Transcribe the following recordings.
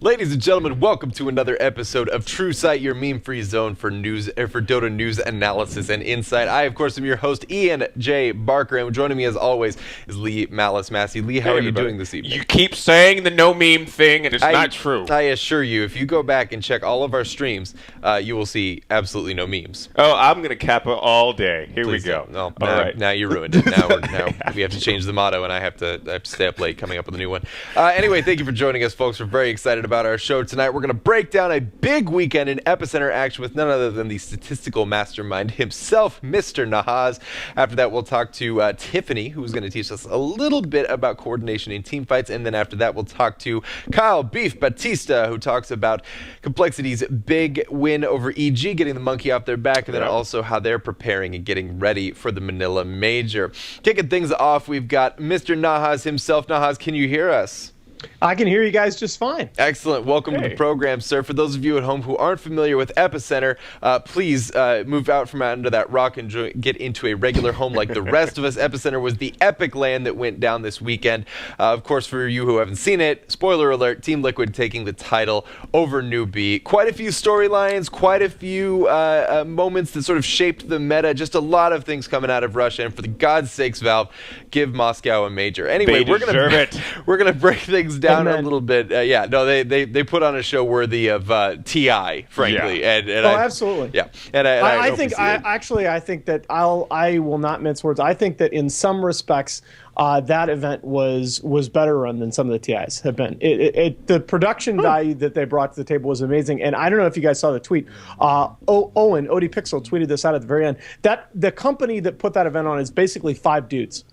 Ladies and gentlemen, welcome to another episode of True Sight, your meme-free zone for Dota news analysis and insight. I, of course, am your host, Ian J. Barker, and joining me as always is Lee Malice Massey. Lee, how are you doing this evening? You keep saying the no meme thing, and it's not true. I assure you, if you go back and check all of our streams, you will see absolutely no memes. Oh, I'm going to cap it all day. Here Please we go. No, now you ruined it. Now we have to change the motto, and I have to stay up late coming up with a new one. Anyway, thank you for joining us, folks. We're very excited about our show tonight. We're going to break down a big weekend in Epicenter action with none other than the statistical mastermind himself, Mr. Nahaz. After that, we'll talk to Tiffany, who's going to teach us a little bit about coordination in team fights. And then after that, we'll talk to Kyle Beef Batista, who talks about Complexity's big win over EG, getting the monkey off their back, and then also how they're preparing and getting ready for the Manila Major. Kicking things off, we've got Mr. Nahaz himself. Nahaz, can you hear us? I can hear you guys just fine. Excellent. Welcome to the program, sir. For those of you at home who aren't familiar with Epicenter, please move out from under that rock and get into a regular home like the rest of us. Epicenter was the epic LAN that went down this weekend. Of course, for you who haven't seen it, spoiler alert, Team Liquid taking the title over Newbie. Quite a few storylines, quite a few moments that sort of shaped the meta. Just a lot of things coming out of Russia. And for the God's sakes, Valve, give Moscow a major. Anyway, we're gonna break things down a little bit. They put on a show worthy of TI, frankly. Yeah. And absolutely. Yeah. And I think that I will not mince words. I think that in some respects, that event was better run than some of the TIs have been. The production value that they brought to the table was amazing. And I don't know if you guys saw the tweet. Owen, OD Pixel, tweeted this out at the very end. That the company that put that event on is basically 5 dudes.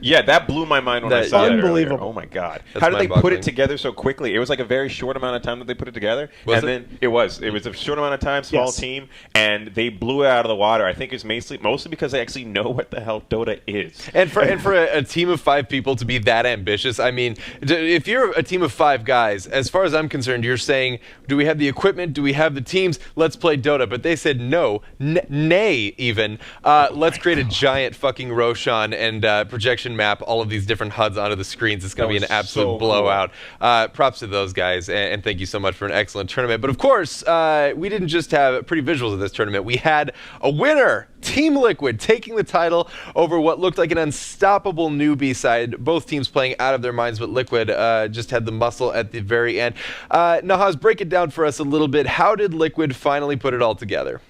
Yeah, that blew my mind when I saw it. Unbelievable. Oh my God. How did they put it together so quickly? It was like a very short amount of time that they put it together. It was a short amount of time, small team, and they blew it out of the water. I think it's mostly because they actually know what the hell Dota is. And for a team of 5 people to be that ambitious, I mean, if you're a team of 5 guys, as far as I'm concerned, you're saying, do we have the equipment? Do we have the teams? Let's play Dota. But they said no, nay even. Let's create a giant fucking Roshan and projection map all of these different HUDs onto the screens. It's going to be an absolute blowout. Cool. Props to those guys, and thank you so much for an excellent tournament. But of course, we didn't just have pretty visuals of this tournament. We had a winner, Team Liquid, taking the title over what looked like an unstoppable Newbie side. Both teams playing out of their minds, but Liquid just had the muscle at the very end. Nahaz, break it down for us a little bit. How did Liquid finally put it all together?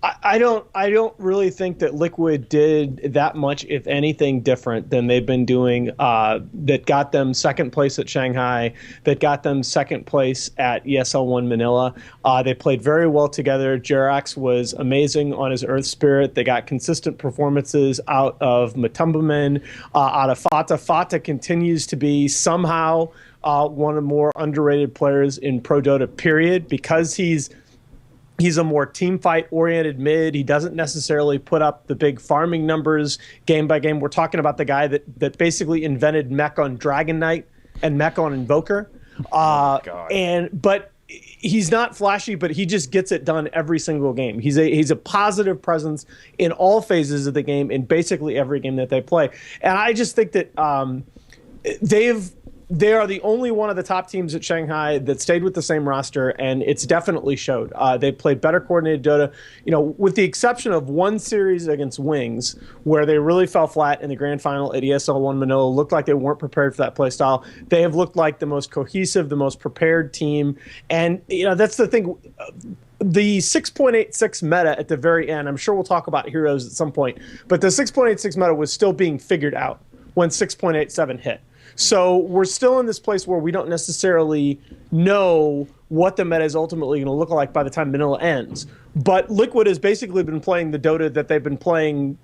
I don't really think that Liquid did that much, if anything, different than they've been doing. That got them second place at Shanghai. That got them second place at ESL1 Manila. They played very well together. Jerax was amazing on his Earth Spirit. They got consistent performances out of Matumbaman, out of Fata. Fata continues to be somehow one of the more underrated players in Pro Dota, period, because he's a more team fight oriented mid. He doesn't necessarily put up the big farming numbers game by game. We're talking about the guy that basically invented mech on Dragon Knight and mech on Invoker. But he's not flashy, but he just gets it done every single game. He's a positive presence in all phases of the game, in basically every game that they play. And I just think that they are the only one of the top teams at Shanghai that stayed with the same roster, and it's definitely showed. They played better coordinated Dota, with the exception of one series against Wings, where they really fell flat in the grand final at ESL1 Manila. Looked like they weren't prepared for that play style. They have looked like the most cohesive, the most prepared team, and that's the thing. The 6.86 meta at the very end, I'm sure we'll talk about heroes at some point, but the 6.86 meta was still being figured out when 6.87 hit. So we're still in this place where we don't necessarily know what the meta is ultimately going to look like by the time Manila ends. But Liquid has basically been playing the Dota that they've been playing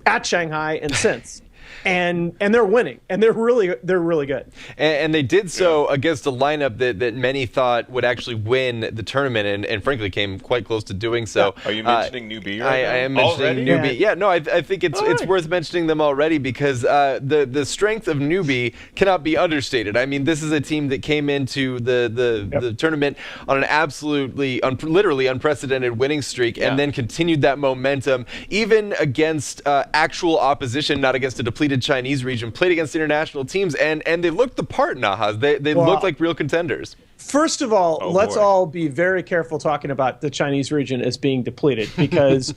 at Shanghai and since. And they're winning, and they're really good. And they did so against a lineup that many thought would actually win the tournament, and frankly came quite close to doing so. Are you mentioning Newbie? I am mentioning Newbie. Yeah, no, I think it's worth mentioning them already because the strength of Newbie cannot be understated. I mean, this is a team that came into the tournament on an absolutely, literally unprecedented winning streak, and then continued that momentum even against actual opposition, not against a depleted Chinese region, played against international teams, and they looked the part, Nahaz. They looked like real contenders. First of all, let's all be very careful talking about the Chinese region as being depleted, because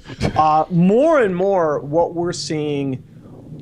more and more what we're seeing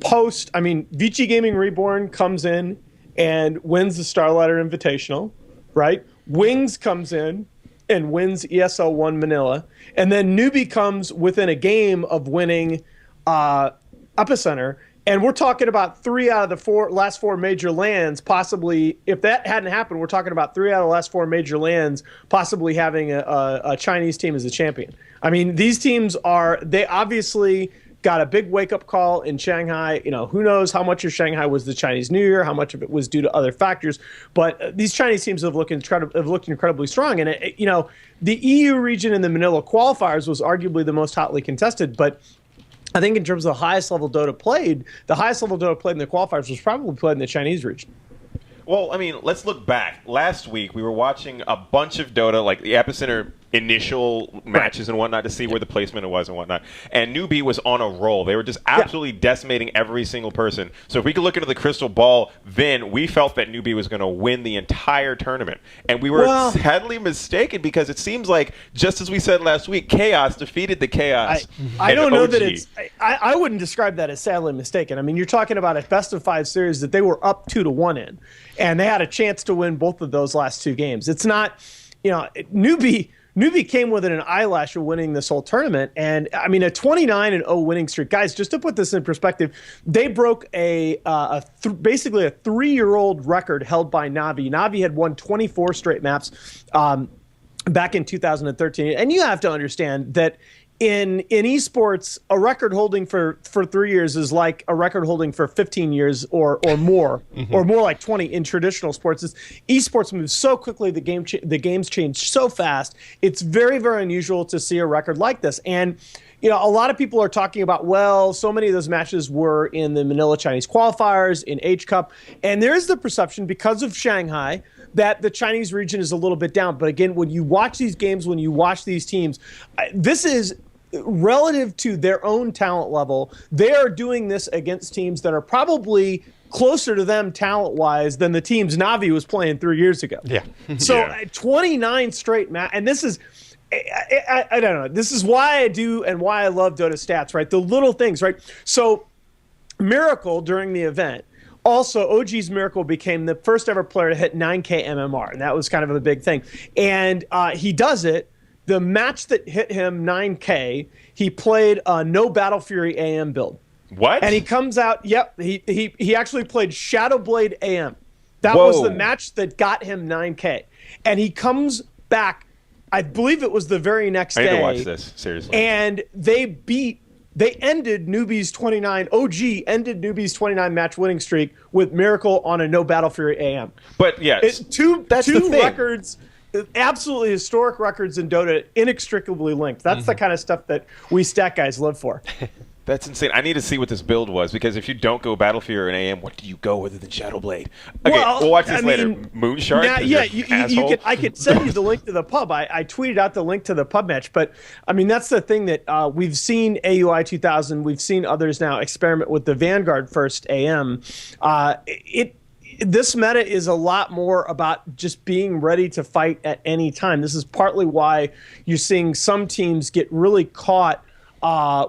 Vici Gaming Reborn comes in and wins the Starlighter Invitational, right? Wings comes in and wins ESL 1 Manila. And then Newbie comes within a game of winning Epicenter. And we're talking about 3 out of the last 4 major lands, possibly, if that hadn't happened, we're talking about 3 out of the last 4 major lands possibly having a Chinese team as a champion. I mean, these teams they obviously got a big wake-up call in Shanghai. Who knows how much of Shanghai was the Chinese New Year, how much of it was due to other factors. But these Chinese teams have looked incredibly strong. And, the EU region in the Manila qualifiers was arguably the most hotly contested. But I think in terms of the highest level Dota played, the highest level Dota played in the qualifiers was probably played in the Chinese region. Well, I mean, let's look back. Last week, we were watching a bunch of Dota, like the Epicenter initial matches and whatnot, to see where the placement was and whatnot. And Newbie was on a roll. They were just absolutely decimating every single person. So if we could look into the crystal ball, then we felt that Newbie was going to win the entire tournament. And we were sadly mistaken, because it seems like, just as we said last week, Chaos defeated the Chaos. I don't know that it's... I wouldn't describe that as sadly mistaken. I mean, you're talking about a best-of-5 series that they were up 2-1 in. And they had a chance to win both of those last 2 games. It's not, Newbie came within an eyelash of winning this whole tournament. And I mean, a 29-0 winning streak. Guys, just to put this in perspective, they broke basically a 3-year-old record held by Navi. Navi had won 24 straight maps back in 2013. And you have to understand that in esports, a record holding for 3 years is like a record holding for 15 years or more, or more like 20 in traditional sports. Esports moves so quickly, the games change so fast. It's very, very unusual to see a record like this. And a lot of people are talking about, well, so many of those matches were in the Manila Chinese qualifiers, in H Cup, and there is the perception, because of Shanghai, that the Chinese region is a little bit down. But again, when you watch these games, when you watch these teams, this is relative to their own talent level. They are doing this against teams that are probably closer to them talent-wise than the teams Navi was playing 3 years ago. Yeah. So 29 straight match, and this is, I don't know. This is why I do and why I love Dota stats, right? The little things, right? So Miracle during the event. Also, OG's Miracle became the first ever player to hit 9K MMR, and that was kind of a big thing. And he does it. The match that hit him 9K, he played a no Battle Fury AM build. What? And he comes out, he actually played Shadowblade AM. That was the match that got him 9K. And he comes back, I believe it was the very next day. I need to watch this, seriously. And they ended Newbie's 29, OG ended Newbie's 29 match winning streak with Miracle on a no Battle Fury AM. But yes, two records, absolutely historic records in Dota, inextricably linked. That's the kind of stuff that we stat guys live for. That's insane. I need to see what this build was, because if you don't go Battle Fury and AM, what do you go other than Shadowblade? Okay, we'll watch this later. Moonshark? I could send you the link to the pub. I tweeted out the link to the pub match, but I mean, that's the thing that we've seen AUI 2000, we've seen others now experiment with the Vanguard first AM. This meta is a lot more about just being ready to fight at any time. This is partly why you're seeing some teams get really caught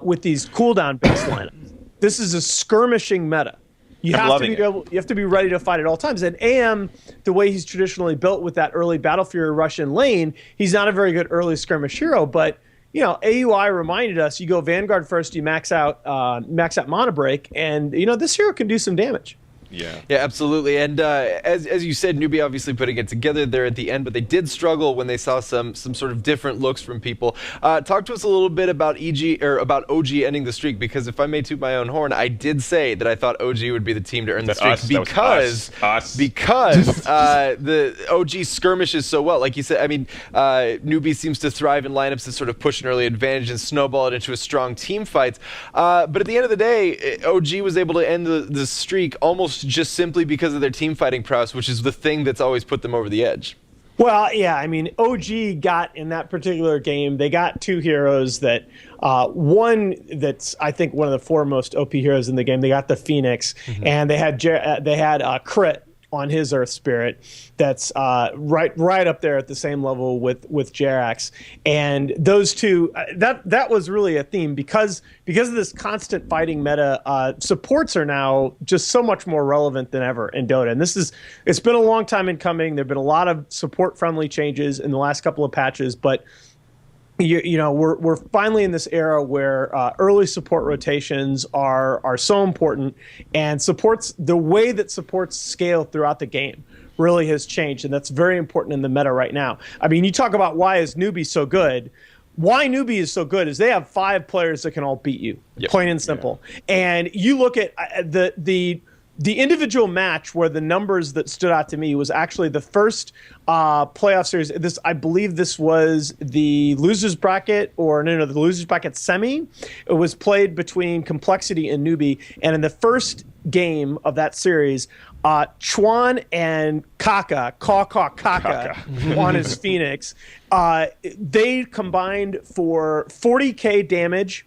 with these cooldown-based lineups. This is a skirmishing meta. You have to be ready to fight at all times. And AM, the way he's traditionally built with that early Battle Fury rush in lane, he's not a very good early skirmish hero. But AUI reminded us: you go Vanguard first, you max out Mana Break, and this hero can do some damage. Yeah, absolutely. And as you said, Newbie obviously putting it together there at the end, but they did struggle when they saw some sort of different looks from people. Talk to us a little bit about about OG ending the streak, because if I may toot my own horn, I did say that I thought OG would be the team to earn the streak because the OG skirmishes so well. Like you said, I mean, Newbie seems to thrive in lineups that sort of push an early advantage and snowball it into a strong team fight. But at the end of the day, OG was able to end the streak almost just simply because of their team fighting prowess, which is the thing that's always put them over the edge. Well, yeah, I mean, OG got in that particular game, they got two heroes that, one that's, I think, one of the foremost OP heroes in the game. They got the Phoenix, and they had Crit on his Earth Spirit that's right up there at the same level with Jerax. And those two, that was really a theme because of this constant fighting meta. Supports are now just so much more relevant than ever in Dota. And it's been a long time in coming. There've been a lot of support friendly changes in the last couple of patches, but we're finally in this era where early support rotations are so important, and the way that supports scale throughout the game really has changed, and that's very important in the meta right now. I mean, you talk about why is Newbie so good. Why Newbie is so good is they have 5 players that can all beat you, plain and simple. Yeah. And you look at the individual match where the numbers that stood out to me was actually the first playoff series. I believe this was the losers bracket, the losers bracket semi. It was played between Complexity and Newbie, and in the first game of that series, Chuan and Kaka on his Phoenix, they combined for 40k damage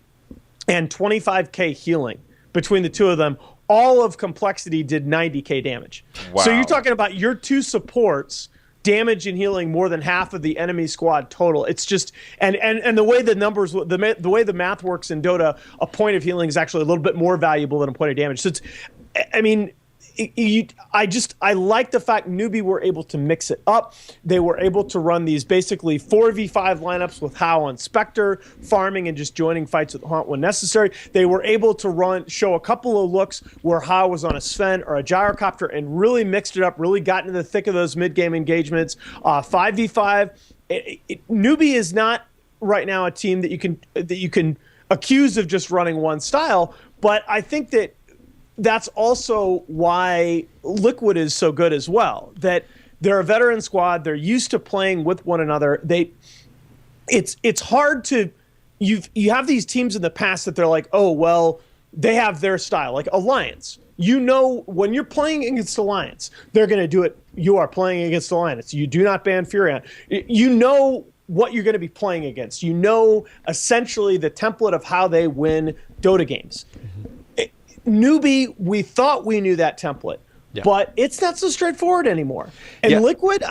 and 25k healing between the two of them. All of Complexity did 90k damage. Wow. So you're talking about your two supports damage and healing more than half of the enemy squad total. It's just and the way the numbers, the way the math works in Dota, a point of healing is actually a little bit more valuable than a point of damage. So it's, I mean, I like the fact Newbie were able to mix it up. They were able to run these basically 4v5 lineups with Hao on Spectre, farming and just joining fights with Haunt when necessary. They were able to show a couple of looks where Hao was on a Sven or a Gyrocopter and really mixed it up, really got into the thick of those mid-game engagements. 5v5. Newbie is not right now a team that you can accuse of just running one style, but I think that's also why Liquid is so good as well. That they're a veteran squad. They're used to playing with one another. It's hard to you have these teams in the past that they're like, oh well, they have their style, like Alliance. When you're playing against Alliance, they're going to do it. You are playing against Alliance. You do not ban Furion. You know what you're going to be playing against. You know essentially the template of how they win Dota games. Newbie, we thought we knew that template, but it's not so straightforward anymore. And Liquid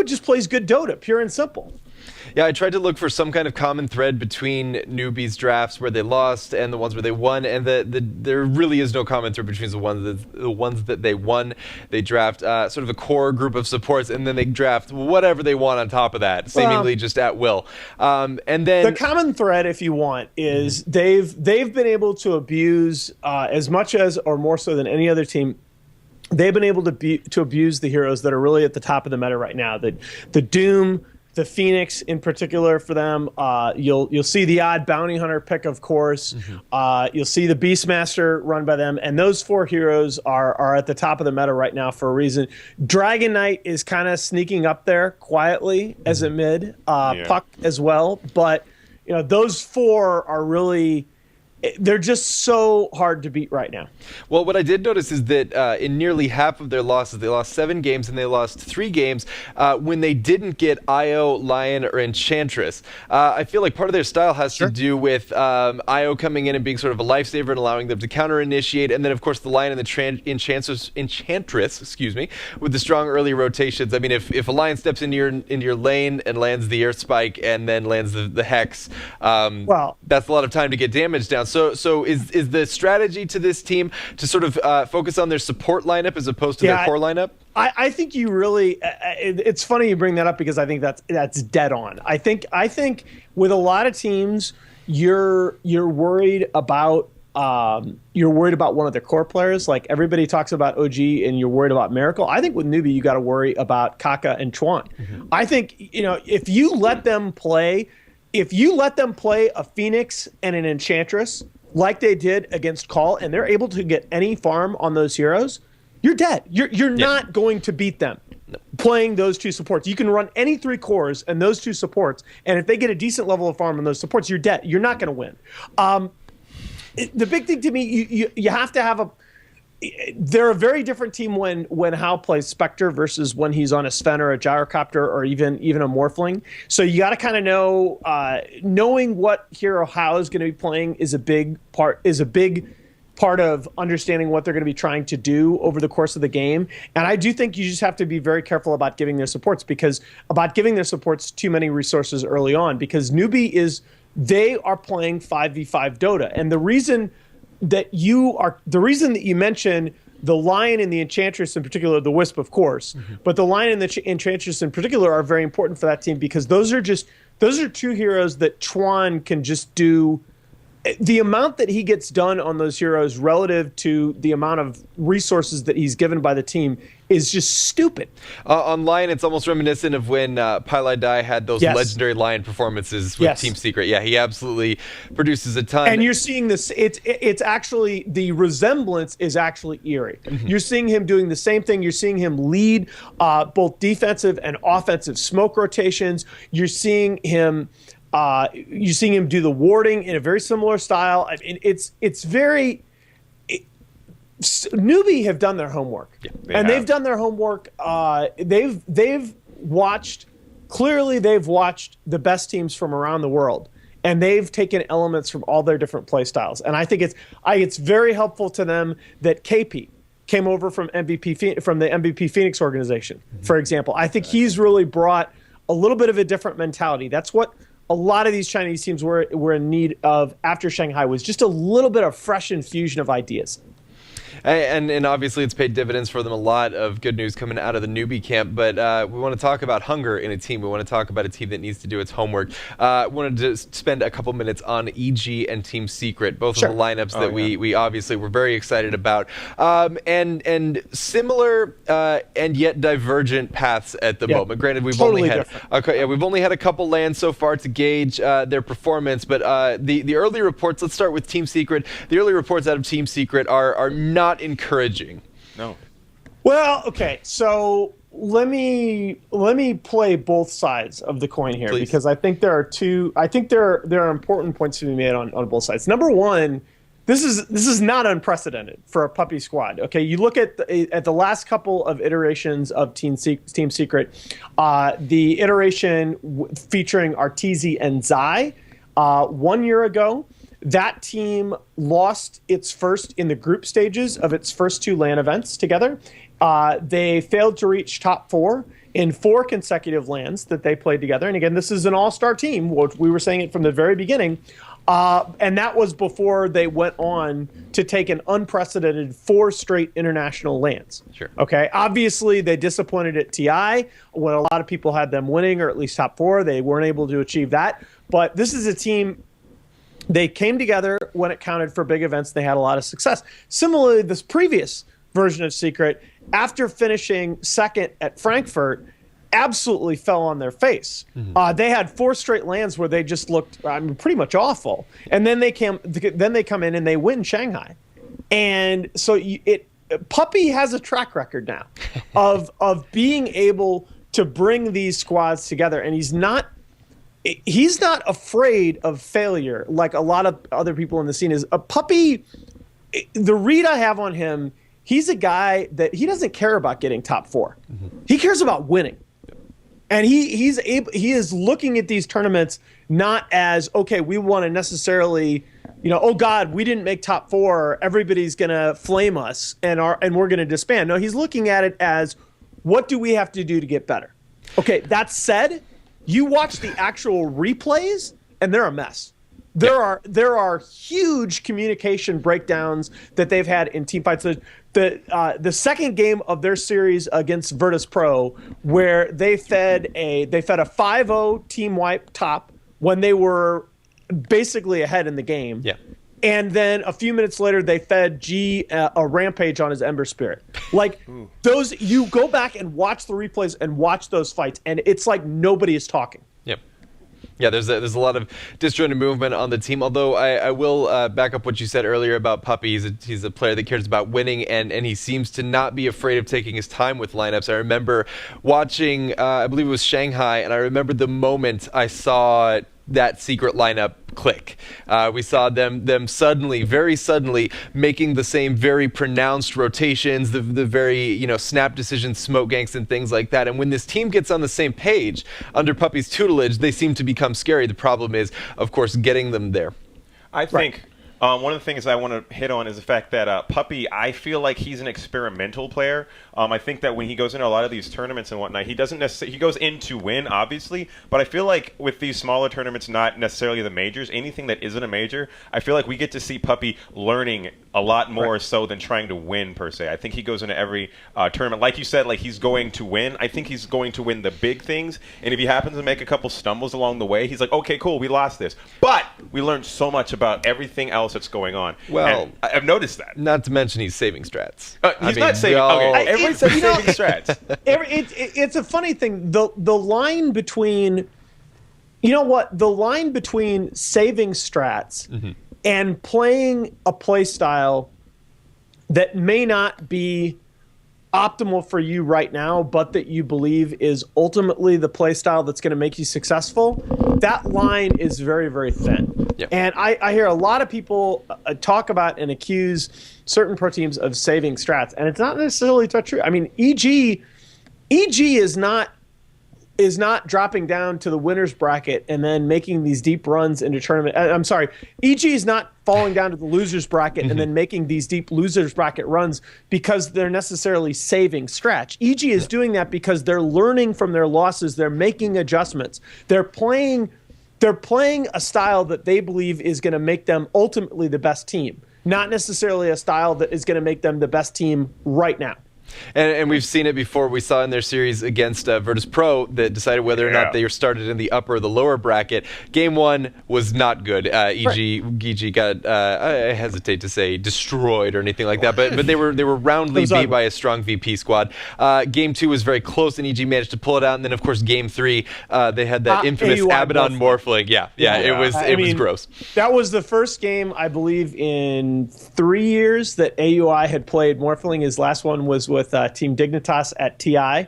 just plays good Dota, pure and simple. Yeah, I tried to look for some kind of common thread between Newbie's drafts where they lost and the ones where they won, and there really is no common thread between the ones that they won. They draft sort of a core group of supports, and then they draft whatever they want on top of that, seemingly just at will. And then the common thread, if you want, is they've been able to abuse as much as or more so than any other team. They've been able to abuse the heroes that are really at the top of the meta right now. The Doom, the Phoenix in particular for them. You'll see the odd bounty hunter pick, of course. You'll see the Beastmaster run by them, and those 4 heroes are at the top of the meta right now for a reason. Dragon Knight is kind of sneaking up there quietly as a mid, Puck as well, but those 4 are really. They're just so hard to beat right now. Well, what I did notice is that in nearly half of their losses, they lost 7 games and they lost 3 games when they didn't get Io, Lion, or Enchantress. I feel like part of their style has to do with Io coming in and being sort of a lifesaver and allowing them to counter-initiate, and then, of course, the Lion and the Enchantress, with the strong early rotations. I mean, if a Lion steps into your lane and lands the Earth Spike and then lands the Hex, that's a lot of time to get damage down. So is the strategy to this team to sort of focus on their support lineup as opposed to their core lineup? I think you really. It's funny you bring that up because I think that's dead on. I think with a lot of teams, you're worried about one of their core players. Like everybody talks about OG, and you're worried about Miracle. I think with Newbie, you got to worry about Kaka and Chuan. I think if you let them play. If you let them play a Phoenix and an Enchantress like they did against Call, and they're able to get any farm on those heroes, you're dead. You're not going to beat them playing those 2 supports. You can run any 3 cores and those 2 supports, and if they get a decent level of farm on those supports, you're dead. You're not going to win. The big thing to me, you have to have they're a very different team when Hal plays Spectre versus when he's on a Sven or a Gyrocopter or even a Morphling. So you got to kind of know, knowing what hero Hal is going to be playing is a big part of understanding what they're going to be trying to do over the course of the game. And I do think you just have to be very careful about giving their supports too many resources early on, because newbie they are playing 5v5 Dota. And the reason that you mention the Lion and the Enchantress in particular, the Wisp, of course, but the Lion and the Enchantress in particular are very important for that team, because those are two heroes that Chuan can just do. The amount that he gets done on those heroes relative to the amount of resources that he's given by the team is just stupid. On Lion, it's almost reminiscent of when Pylai Dai had those legendary Lion performances with Team Secret. Yeah, he absolutely produces a ton. And you're seeing this, it's actually, the resemblance is actually eerie. You're seeing him doing the same thing. You're seeing him lead both defensive and offensive smoke rotations. You're seeing him do the warding in a very similar style. I mean, it's very. Newbie have done their homework, they've done their homework. They've watched the best teams from around the world, and they've taken elements from all their different play styles. And I think it's very helpful to them that KP came over from the MVP Phoenix organization, for example. I think he's really brought a little bit of a different mentality. That's what a lot of these Chinese teams were in need of after Shanghai, was just a little bit of fresh infusion of ideas. And obviously it's paid dividends for them. A lot of good news coming out of the newbie camp, but we want to talk about hunger in a team. We want to talk about a team that needs to do its homework. Wanted to spend a couple minutes on EG and Team Secret, both of the lineups that we obviously were very excited about, and similar and yet divergent paths at the moment. Granted, we've only had a couple lands so far to gauge their performance, but the early reports. Let's start with Team Secret. The early reports out of Team Secret are not encouraging. No. Well, okay, so let me play both sides of the coin here, because I think there are important points to be made on both sides. Number one, this is not unprecedented for a puppy squad. Okay, you look at the last couple of iterations of Team Secret, the iteration featuring Arteezy and Zai 1 year ago. That team lost its first in the group stages of its first two LAN events together. They failed to reach top 4 in 4 consecutive LANs that they played together. And again, this is an all-star team. We were saying it from the very beginning. And that was before they went on to take an unprecedented 4 straight international LANs. Sure. Okay. Obviously, they disappointed at TI when a lot of people had them winning, or at least top 4. They weren't able to achieve that. But this is a team. They came together when it counted for big events. They had a lot of success. Similarly, this previous version of Secret, after finishing second at Frankfurt, absolutely fell on their face. They had 4 straight lands where they just looked, pretty much awful. And then they come in and they win Shanghai. And so Puppy has a track record now of being able to bring these squads together, and he's not afraid of failure like a lot of other people in the scene. Is a Puppy. The read I have on him, he's a guy that he doesn't care about getting top 4. He cares about winning. And he is looking at these tournaments not as, okay, we want to necessarily, oh God, we didn't make top 4, everybody's gonna flame us and we're gonna disband. No, he's looking at it as, what do we have to do to get better? Okay, that said, you watch the actual replays, and they're a mess. There are huge communication breakdowns that they've had in team fights. The second game of their series against Virtus Pro, where they fed a 5-0 team wipe top when they were basically ahead in the game. Yeah. And then a few minutes later, they fed G a rampage on his Ember Spirit. Like those, you go back and watch the replays and watch those fights, and it's like nobody is talking. Yep. Yeah, there's a lot of disjointed movement on the team. Although I will back up what you said earlier about Puppy. He's a player that cares about winning, and he seems to not be afraid of taking his time with lineups. I remember watching, I believe it was Shanghai, and I remember the moment I saw that Secret lineup click. We saw them suddenly, very suddenly, making the same very pronounced rotations, the very snap decisions, smoke ganks, and things like that. And when this team gets on the same page under Puppy's tutelage, they seem to become scary. The problem is, of course, getting them there. I think one of the things I want to hit on is the fact that Puppy, I feel like he's an experimental player. I think that when he goes into a lot of these tournaments and whatnot, he doesn't necessarily, he goes in to win, obviously, but I feel like with these smaller tournaments, not necessarily the majors, anything that isn't a major, I feel like we get to see Puppy learning a lot more so than trying to win, per se. I think he goes into every tournament. Like you said, like he's going to win. I think he's going to win the big things, and if he happens to make a couple stumbles along the way, he's like, okay, cool, we lost this. But we learned so much about everything else that's going on. Well, and I've noticed that. Not to mention he's saving strats. He's not saving. Okay, everyone says saving strats. It's a funny thing. The line between, the line between saving strats and playing a play style that may not be optimal for you right now, but that you believe is ultimately the play style that's going to make you successful, that line is very, very thin. Yep. And I hear a lot of people talk about and accuse certain pro teams of saving strats, and it's not necessarily true. I mean, EG is not dropping down to the winner's bracket and then making these deep runs into tournament. I'm sorry, EG is not falling down to the loser's bracket and then making these deep loser's bracket runs because they're necessarily saving strats. EG is doing that because they're learning from their losses. They're making adjustments. They're playing a style that they believe is going to make them ultimately the best team, not necessarily a style that is going to make them the best team right now. And we've seen it before. We saw in their series against Virtus Pro that decided whether or not they were started in the upper or the lower bracket. Game one was not good. EG got, I hesitate to say destroyed or anything like that, but they were roundly beat by a strong VP squad. Game two was very close, and EG managed to pull it out. And then, of course, game three, they had that infamous Abaddon Morphling. It was gross. That was the first game, I believe, in 3 years that AUI had played Morphling. His last one was with Team Dignitas at TI,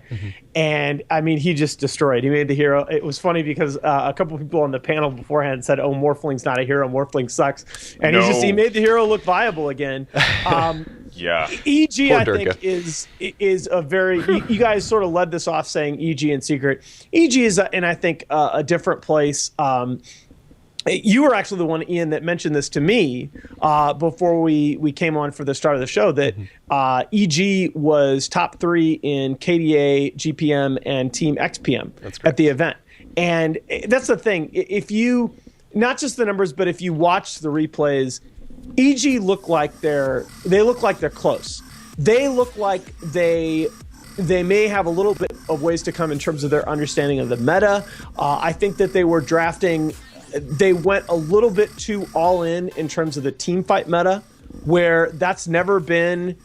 and I mean, he just destroyed. He made the hero. It was funny because a couple people on the panel beforehand said, "Oh, Morphling's not a hero. Morphling sucks," and he made the hero look viable again. EG, I think, is a very. You guys sort of led this off saying EG in secret. EG is, and I think a different place. You were actually the one, Ian, that mentioned this to me before we came on for the start of the show, that EG was top 3 in KDA, GPM, and Team XPM at the event. And that's the thing. If you, not just the numbers, but if you watch the replays, EG look like they're close. They look like they may have a little bit of ways to come in terms of their understanding of the meta. I think that they were drafting. They went a little bit too all in terms of the team fight meta, where that's never been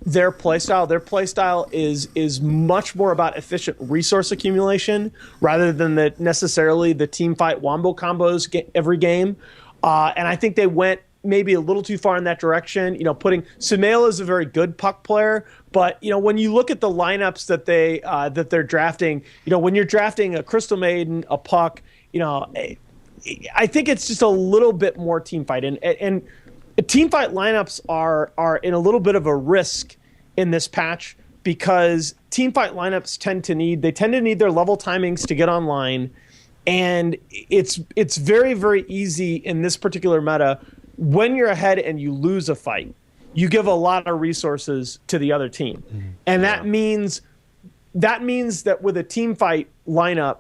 their playstyle. Their playstyle is much more about efficient resource accumulation rather than necessarily the team fight wombo combos every game. And I think they went maybe a little too far in that direction. Putting Sumail is a very good puck player, but when you look at the lineups that they're drafting, when you're drafting a Crystal Maiden, a puck, I think it's just a little bit more team fight, and team fight lineups are in a little bit of a risk in this patch because team fight lineups tend to need their level timings to get online, and it's very, very easy in this particular meta when you're ahead and you lose a fight, you give a lot of resources to the other team, and that means that with a team fight lineup,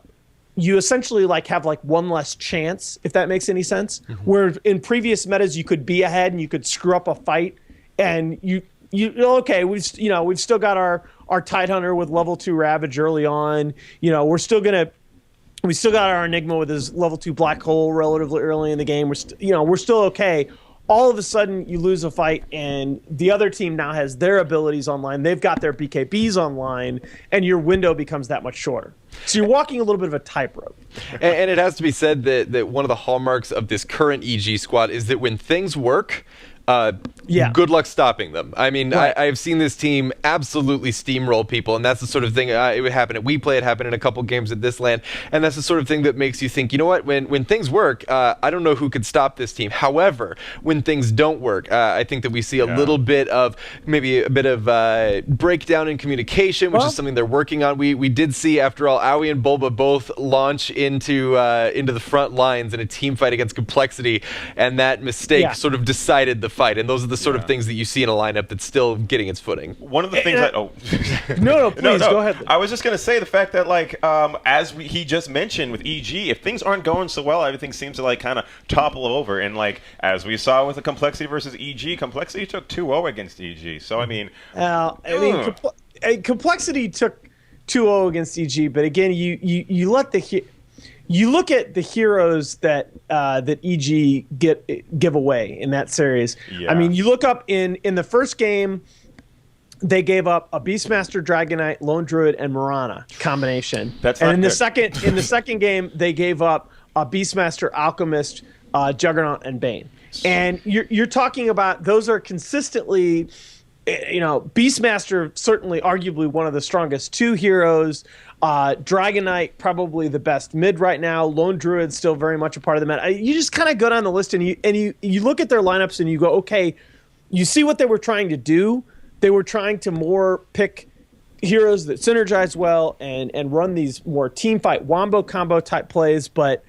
you essentially have one less chance, if that makes any sense. Where in previous metas you could be ahead and you could screw up a fight, and we've still got our Tidehunter with level 2 Ravage early on. We still got our Enigma with his level 2 Black Hole relatively early in the game. We're still okay. All of a sudden, you lose a fight, and the other team now has their abilities online. They've got their BKBs online, and your window becomes that much shorter. So you're walking a little bit of a tightrope. And it has to be said that one of the hallmarks of this current EG squad is that when things work, good luck stopping them. I mean, right. I've seen this team absolutely steamroll people, and that's the sort of thing it would happen at WePlay. It happened in a couple games at this LAN, and that's the sort of thing that makes you think, you know what, when things work, I don't know who could stop this team. However, when things don't work, I think that we see a little bit of, maybe a bit of breakdown in communication, which is something they're working on. We did see, after all, Aoi and Bulba both launch into the front lines in a team fight against Complexity, and that mistake sort of decided the fight, and those are the sort of things that you see in a lineup that's still getting its footing. One of the things No, please, go ahead. I was just going to say the fact that, like, he just mentioned with EG, if things aren't going so well, everything seems to, like, kind of topple over, and, like, as we saw with the Complexity versus EG, Complexity took 2-0 against EG, so, I mean... Complexity took 2-0 against EG, but again, you look at the heroes that EG give away in that series. Yeah. I mean, you look up in the first game, they gave up a Beastmaster, Dragonite, Lone Druid, and Mirana combination. That's and not in good. the second game, they gave up a Beastmaster, Alchemist, Juggernaut, and Bane. And you're talking about, those are consistently, Beastmaster certainly arguably one of the strongest two heroes. Dragonite probably the best mid right now. Lone Druid still very much a part of the meta. You just kind of go down the list and you look at their lineups and you go, okay, you see what they were trying to do. They were trying to more pick heroes that synergize well and run these more team fight wombo combo type plays, but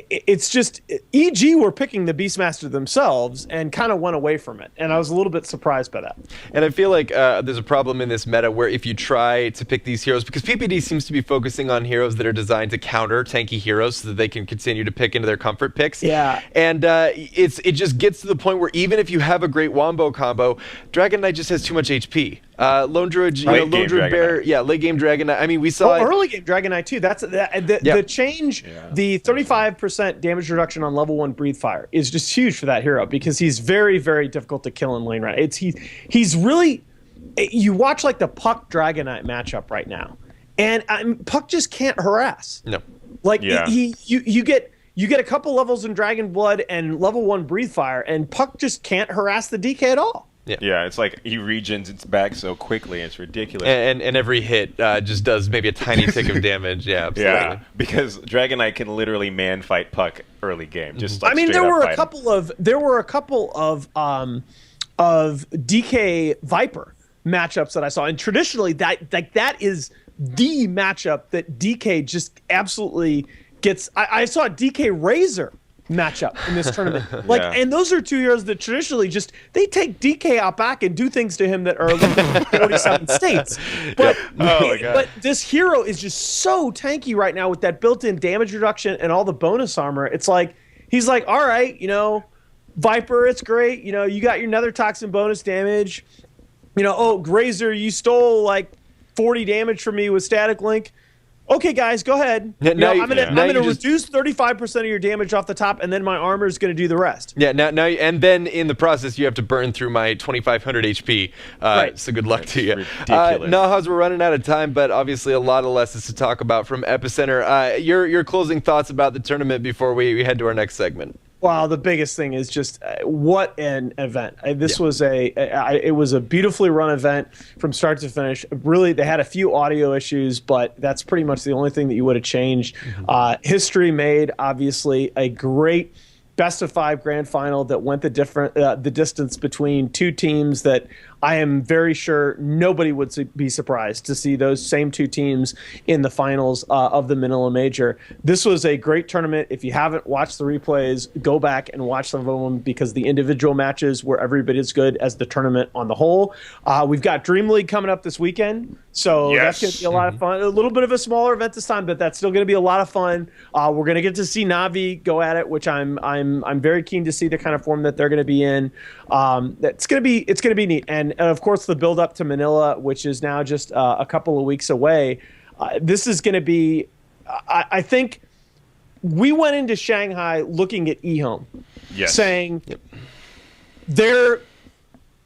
it's just EG were picking the Beastmaster themselves and kind of went away from it, and I was a little bit surprised by that. And I feel like there's a problem in this meta where if you try to pick these heroes, because PPD seems to be focusing on heroes that are designed to counter tanky heroes so that they can continue to pick into their comfort picks. Yeah. And it just gets to the point where even if you have a great wombo combo, Dragon Knight just has too much HP. Lone Druid, Lone Druid Bear, late game Dragonite. I mean, we saw early game Dragonite too. That's the change. The 35% damage reduction on level 1 Breathe Fire is just huge for that hero because he's very, very difficult to kill in lane. Right? He's really. You watch like the Puck Dragonite matchup right now, and Puck just can't harass. No, like you get a couple levels in Dragon Blood and level 1 Breathe Fire, and Puck just can't harass the DK at all. Yeah, it's like he regens its back so quickly, it's ridiculous. And every hit just does maybe a tiny tick of damage. Yeah, absolutely. Yeah, because Dragonite can literally man fight Puck early game. Just like there were a couple of DK Viper matchups that I saw, and traditionally that is the matchup that DK just absolutely gets. I saw DK Razor matchup in this tournament, and those are two heroes that traditionally just they take DK out back and do things to him that are a little bit 47 states. But but this hero is just so tanky right now with that built-in damage reduction and all the bonus armor. It's like he's like, all right, Viper, it's great. You got your Nether Toxin bonus damage. Razor, you stole like 40 damage from me with Static Link. Okay, guys, go ahead. I'm gonna reduce 35% of your damage off the top, and then my armor is going to do the rest. Yeah, now, and then in the process, you have to burn through my 2,500 HP. Right. So good luck to you. Nahaz, we're running out of time, but obviously a lot of lessons to talk about from Epicenter. Your closing thoughts about the tournament before we head to our next segment. Wow, the biggest thing is just what an event. This was it was a beautifully run event from start to finish. Really, they had a few audio issues, but that's pretty much the only thing that you would have changed. History made, obviously, a great best-of-5 grand final that went the distance between two teams that I am very sure nobody would be surprised to see those same two teams in the finals of the Manila Major. This was a great tournament. If you haven't watched the replays, go back and watch some of them because the individual matches were every bit as good as the tournament on the whole. We've got Dream League coming up this weekend, so that's going to be a lot of fun. A little bit of a smaller event this time, but that's still going to be a lot of fun. We're going to get to see Navi go at it, which I'm very keen to see the kind of form that they're going to be in. It's going to be neat. And of course, the build up to Manila, which is now just a couple of weeks away. This is going to be, I think, we went into Shanghai looking at eHome, saying they're,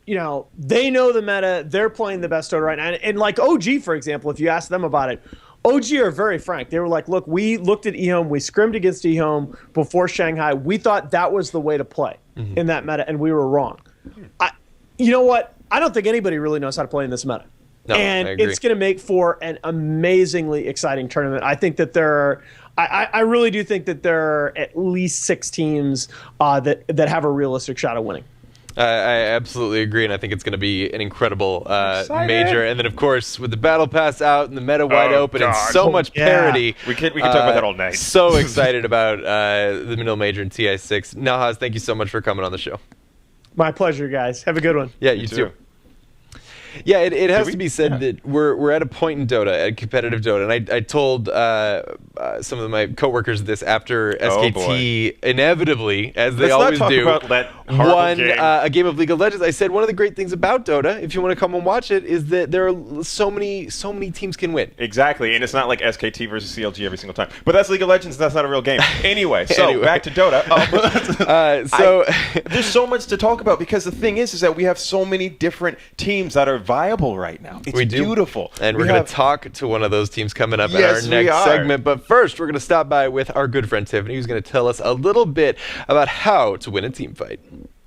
they know the meta, they're playing the best Dota right now. And like OG, for example, if you ask them about it, OG are very frank. They were like, look, we looked at eHome, we scrimmed against eHome before Shanghai. We thought that was the way to play in that meta, and we were wrong. You know what? I don't think anybody really knows how to play in this meta. No, and it's going to make for an amazingly exciting tournament. I think that I really do think that there are at least 6 teams that have a realistic shot of winning. I absolutely agree, and I think it's going to be an incredible major. And then, of course, with the Battle Pass out and the meta wide open and so much parity. We can talk about that all night. So excited about the Manila Major and TI6. Nahaz, thank you so much for coming on the show. My pleasure, guys. Have a good one. Yeah, you too. Yeah, it has to be said that we're at a point in Dota, at competitive Dota, and I told some of my coworkers this after SKT inevitably, as they always do, won a game of League of Legends. I said one of the great things about Dota, if you want to come and watch it, is that there are so many teams can win. Exactly, and it's not like SKT versus CLG every single time. But that's League of Legends. That's not a real game. Anyway, back to Dota. There's so much to talk about because the thing is that we have so many different teams that are viable right now. It's beautiful. And we're going to talk to one of those teams coming up in our next segment. But first, we're going to stop by with our good friend Tiffany, who's going to tell us a little bit about how to win a team fight.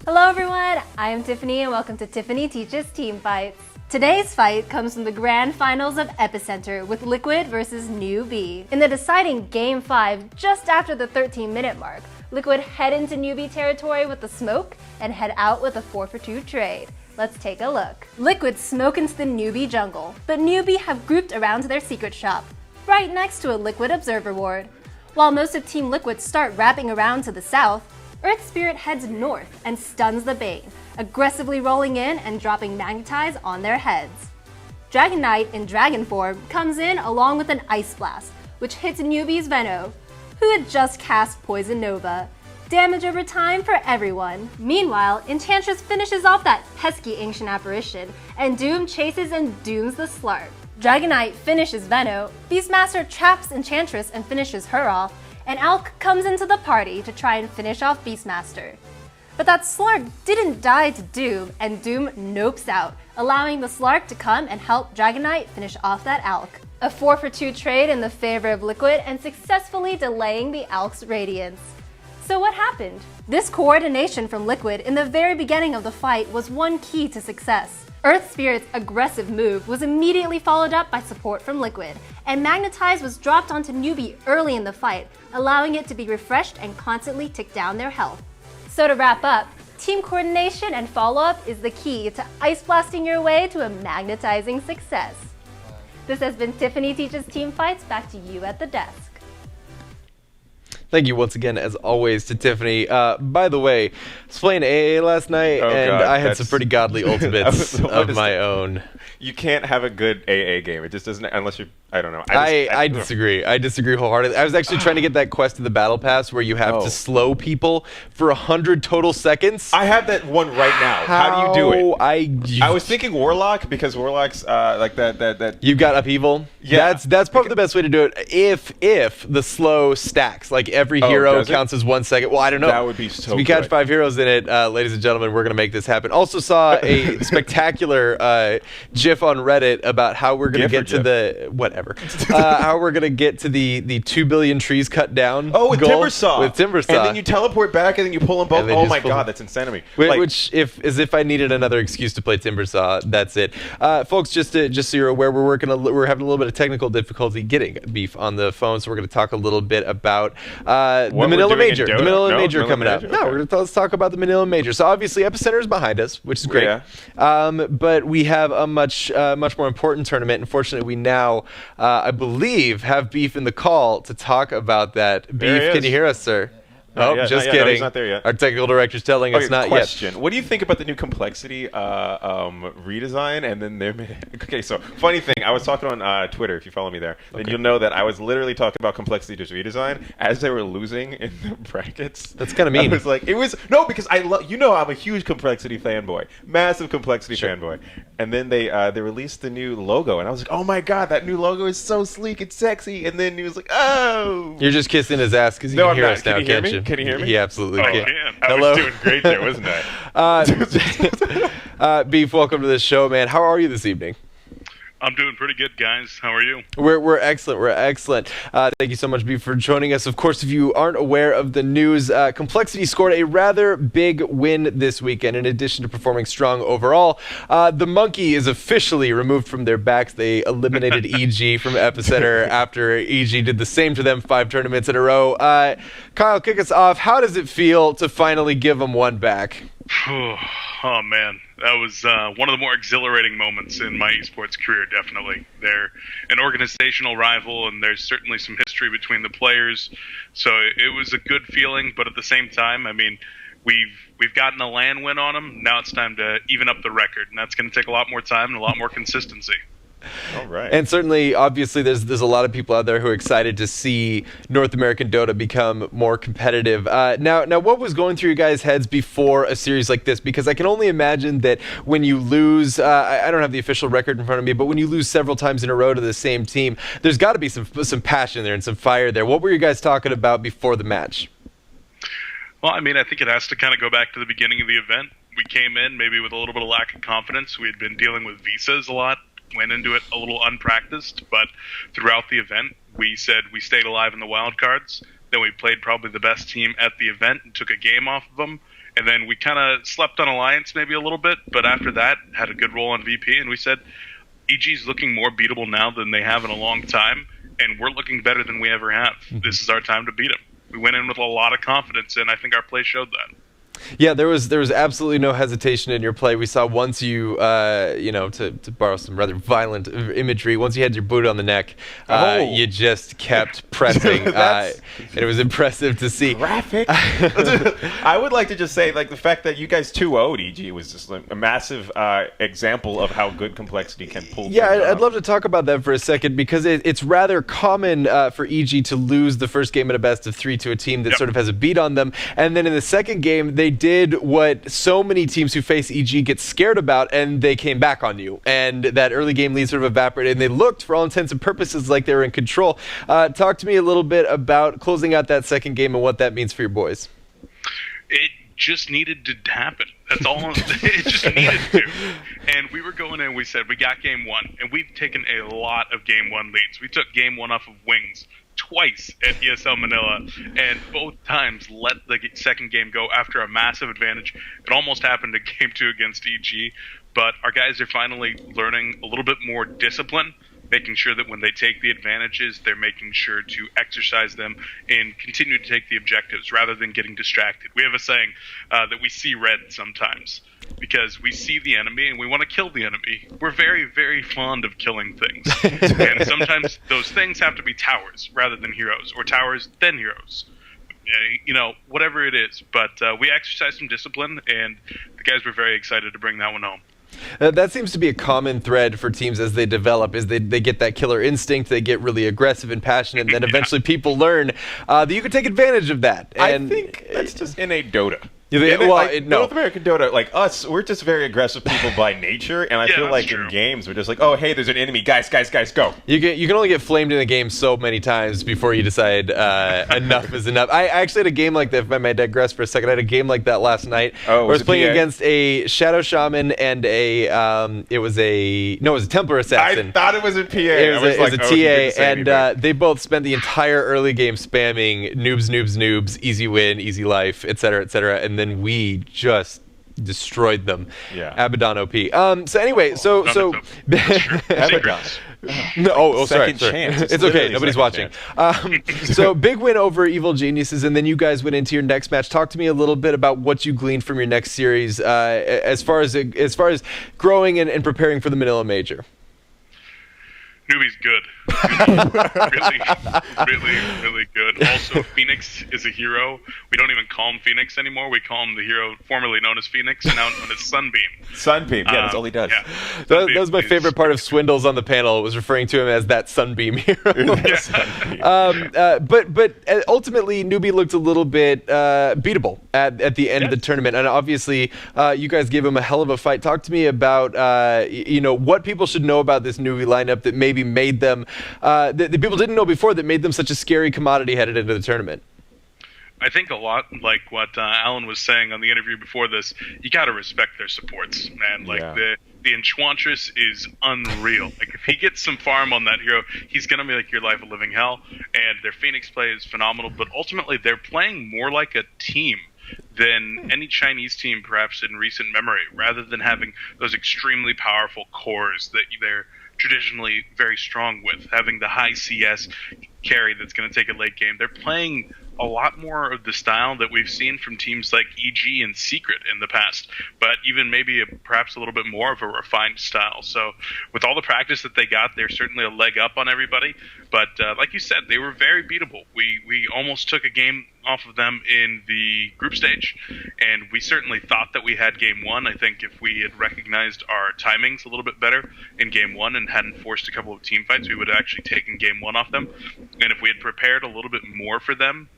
Hello everyone, I'm Tiffany and welcome to Tiffany Teaches Team Fights. Today's fight comes from the grand finals of Epicenter with Liquid versus Newbie. In the deciding Game 5, just after the 13-minute mark, Liquid head into Newbie territory with the smoke and head out with a 4-for-2 trade. Let's take a look. Liquid smoke into the Newbie jungle, but Newbie have grouped around their secret shop, right next to a Liquid observer ward. While most of Team Liquid start wrapping around to the south, Earth Spirit heads north and stuns the Bane, aggressively rolling in and dropping Magnetize on their heads. Dragon Knight in dragon form comes in along with an Ice Blast, which hits Newbie's Veno, who had just cast Poison Nova. Damage over time for everyone. Meanwhile, Enchantress finishes off that pesky Ancient Apparition, and Doom chases and dooms the Slark. Dragon Knight finishes Veno, Beastmaster traps Enchantress and finishes her off, and Alk comes into the party to try and finish off Beastmaster. But that Slark didn't die to Doom, and Doom nopes out, allowing the Slark to come and help Dragon Knight finish off that Alk. A 4-for-2 trade in the favor of Liquid and successfully delaying the Alk's Radiance. So what happened? This coordination from Liquid in the very beginning of the fight was one key to success. Earth Spirit's aggressive move was immediately followed up by support from Liquid, and Magnetize was dropped onto Newbie early in the fight, allowing it to be refreshed and constantly tick down their health. So to wrap up, team coordination and follow-up is the key to ice blasting your way to a magnetizing success. This has been Tiffany Teaches Team Fights. Back to you at the desk. Thank you once again, as always, to Tiffany. By the way, I was playing AA last night, I had some pretty godly ultimates of my own. You can't have a good AA game. It just doesn't, unless you're, I don't know. I disagree. I disagree wholeheartedly. I was actually trying to get that quest in the Battle Pass where you have to slow people for 100 total seconds. I have that one right now. How do you do it? I was thinking Warlock, because Warlock's like that. You've got Upheaval? Yeah. That's probably the best way to do it. If the slow stacks, like every hero counts as 1 second. Well, I don't know. That would be so if we catch 5 heroes in it, ladies and gentlemen, we're going to make this happen. Also saw a spectacular GIF on Reddit about how we're going to get to the how we're going to get to the 2 billion trees cut down. Oh, with goal. Timbersaw. With Timbersaw. And then you teleport back and then you pull them both. Oh my god, that's insanity. Which, if I needed another excuse to play Timbersaw, that's it. Folks, just so you're aware, we're having a little bit of technical difficulty getting Beef on the phone, so we're going to talk a little bit about the Manila Major. The Manila Major coming up. No, let's talk about the Manila Major. So obviously Epicenter is behind us, which is great. Yeah. But we have a much more important tournament. Unfortunately, we now, I believe, have Beef in the call to talk about that. Beef, can you hear us, sir? Just kidding. No, he's not there yet. Our technical director's telling us not yet. What do you think about the new Complexity redesign? And then okay, so funny thing, I was talking on Twitter. If you follow me there, then you'll know that I was literally talking about Complexity just redesign as they were losing in the brackets. That's kind of mean. I was like, because I love, I'm a huge Complexity fanboy, massive Complexity fanboy. And then they released the new logo, and I was like, oh my god, that new logo is so sleek, it's sexy. And then he was like, oh, you're just kissing his ass because you can hear us now, can't you? Can you hear me? He absolutely can. Man. I was doing great there, wasn't I? Beef, welcome to the show, man. How are you this evening? I'm doing pretty good, guys. How are you? We're excellent. We're excellent. Thank you so much, Beef, for joining us. Of course, if you aren't aware of the news, Complexity scored a rather big win this weekend. In addition to performing strong overall, the monkey is officially removed from their backs. They eliminated EG from Epicenter after EG did the same to them 5 tournaments in a row. Kyle, kick us off. How does it feel to finally give them one back? Oh, man. That was one of the more exhilarating moments in my esports career, definitely. They're an organizational rival, and there's certainly some history between the players. So it was a good feeling, but at the same time, I mean, we've gotten a LAN win on them. Now it's time to even up the record, and that's going to take a lot more time and a lot more consistency. All right. And certainly, obviously, there's a lot of people out there who are excited to see North American Dota become more competitive. Now, what was going through your guys' heads before a series like this? Because I can only imagine that when you lose, I don't have the official record in front of me, but when you lose several times in a row to the same team, there's got to be some passion there and some fire there. What were you guys talking about before the match? Well, I mean, I think it has to kind of go back to the beginning of the event. We came in maybe with a little bit of lack of confidence. We had been dealing with visas a lot. Went into it a little unpracticed, but throughout the event, we said we stayed alive in the wild cards. Then we played probably the best team at the event and took a game off of them. And then we kind of slept on Alliance maybe a little bit, but after that, had a good roll on VP. And we said, EG's looking more beatable now than they have in a long time, and we're looking better than we ever have. This is our time to beat them. We went in with a lot of confidence, and I think our play showed that. Yeah, there was absolutely no hesitation in your play. We saw once you, to borrow some rather violent imagery, once you had your boot on the neck, you just kept pressing. And it was impressive to see. Graphic. I would like to just say, like, the fact that you guys 2-0'd EG was just like a massive example of how good Complexity can pull. Yeah, I'd love to talk about that for a second, because it's rather common for EG to lose the first game at a best of 3 to a team that sort of has a beat on them, and then in the second game they did what so many teams who face EG get scared about, and they came back on you. And that early game lead sort of evaporated, and they looked, for all intents and purposes, like they were in control. Talk to me a little bit about closing out that second game and what that means for your boys. It just needed to happen. That's all. It just needed to. And we were going in, we said, we got game 1, and we've taken a lot of game 1 leads. We took game 1 off of Wings twice at ESL Manila, and both times let the second game go after a massive advantage. It almost happened in game 2 against EG, but our guys are finally learning a little bit more discipline, making sure that when they take the advantages, they're making sure to exercise them and continue to take the objectives rather than getting distracted. We have a saying that we see red sometimes, because we see the enemy and we want to kill the enemy. We're very, very fond of killing things. And sometimes those things have to be towers rather than heroes, or towers then heroes. Whatever it is. But we exercised some discipline, and the guys were very excited to bring that one home. That seems to be a common thread for teams as they develop, is they get that killer instinct, they get really aggressive and passionate, and then eventually people learn that you can take advantage of that. And I think that's just innate Dota. No. North American Dota, like us, we're just very aggressive people by nature, and I feel like in games we're just like, oh, hey, there's an enemy, guys, go. You can only get flamed in a game so many times before you decide enough is enough. I actually had a game like that, if I may digress for a second. I had a game like that last night. Oh, where I was playing against a Shadow Shaman and it was a Templar Assassin. I thought it was a PA. It was a TA, and they both spent the entire early game spamming noobs, easy win, easy life, etc., and then we just destroyed them. Yeah. Abaddon OP. So anyway, so Abaddon. No, sorry. Chance. It's okay. Nobody's watching. So big win over Evil Geniuses, and then you guys went into your next match. Talk to me a little bit about what you gleaned from your next series, as far as growing and preparing for the Manila Major. Newbie's good. Really good. Also, Phoenix is a hero. We don't even call him Phoenix anymore. We call him the hero formerly known as Phoenix, now known as Sunbeam. Sunbeam, yeah, that's all he does. Yeah. That was my favorite part of Swindles on the panel, was referring to him as that Sunbeam hero. But ultimately, Newbie looked a little bit beatable at the end of the tournament, and obviously, you guys gave him a hell of a fight. Talk to me about what people should know about this Newbie lineup that maybe made them that people didn't know before, that made them such a scary commodity headed into the tournament. I think a lot like what Alan was saying on the interview before this, you got to respect their supports, man. Like the Enchantress is unreal. Like, if he gets some farm on that hero, he's going to make your life a living hell. And their Phoenix play is phenomenal, but ultimately they're playing more like a team than any Chinese team perhaps in recent memory, rather than having those extremely powerful cores that they're traditionally very strong with, having the high CS carry that's going to take a late game. They're playing a lot more of the style that we've seen from teams like EG and Secret in the past, but even maybe perhaps a little bit more of a refined style. So with all the practice that they got, they're certainly a leg up on everybody. But like you said, they were very beatable. We almost took a game off of them in the group stage, and we certainly thought that we had game one. I think if we had recognized our timings a little bit better in game one and hadn't forced a couple of team fights, we would have actually taken game one off them. And if we had prepared a little bit more for them,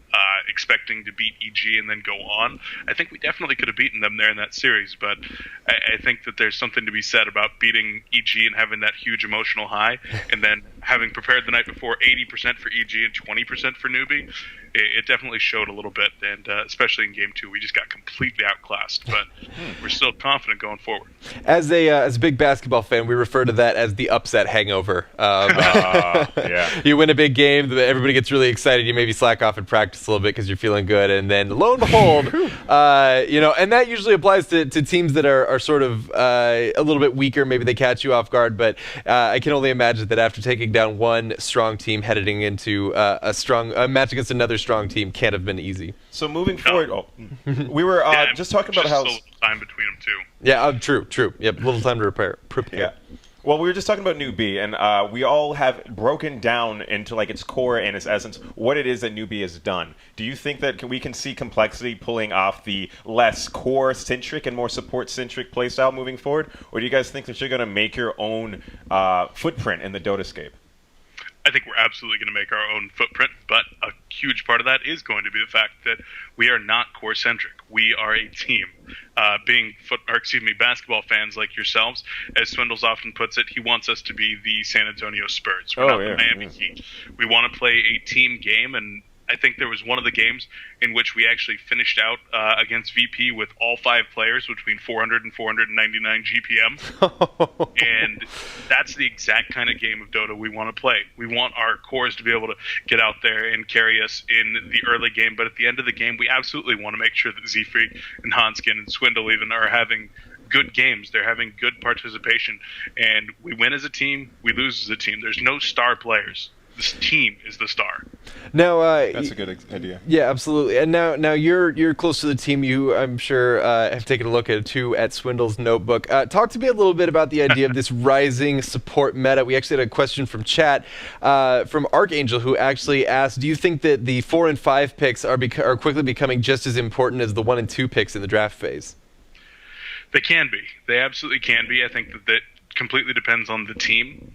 expecting to beat EG and then go on, I think we definitely could have beaten them there in that series. But I think that there's something to be said about beating EG and having that huge emotional high, and then having prepared the night before 80% for EG and 20% for newbie. It definitely showed a little bit, and especially in game two, we just got completely outclassed. But we're still confident going forward. As a big basketball fan, we refer to that as the upset hangover. Yeah. You win a big game, everybody gets really excited. You maybe slack off in practice a little bit because you're feeling good, and then lo and behold, and that usually applies to teams that are sort of a little bit weaker. Maybe they catch you off guard, but I can only imagine that after taking down one strong team, heading into a match against another strong team can't have been easy. So moving forward, we were just talking about how time between them too. Yeah, true. Yep, little time to prepare. Yeah. Well, we were just talking about New B, and we all have broken down into like its core and its essence what it is that New B has done. Do you think that we can see Complexity pulling off the less core-centric and more support-centric playstyle moving forward, or do you guys think that you're going to make your own footprint in the Dota-scape? I think we're absolutely going to make our own footprint, but a huge part of that is going to be the fact that we are not core-centric. We are a team. Being basketball fans like yourselves, as Swindles often puts it, he wants us to be the San Antonio Spurs. We're not the Miami Heat. We want to play a team game, and I think there was one of the games in which we actually finished out against VP with all 5 players between 400 and 499 GPM. And that's the exact kind of game of Dota we want to play. We want our cores to be able to get out there and carry us in the early game, but at the end of the game, we absolutely want to make sure that Z-Freak and Hanskin and Swindle even are having good games. They're having good participation, and we win as a team, we lose as a team. There's no star players. This team is the star. Now, that's a good idea. Yeah, absolutely. And now you're close to the team. You, I'm sure, have taken a look at it too at Swindle's notebook. Talk to me a little bit about the idea of this rising support meta. We actually had a question from chat from Archangel, who actually asked, "Do you think that the 4 and 5 picks are quickly becoming just as important as the 1 and 2 picks in the draft phase?" They can be. They absolutely can be. I think that completely depends on the team.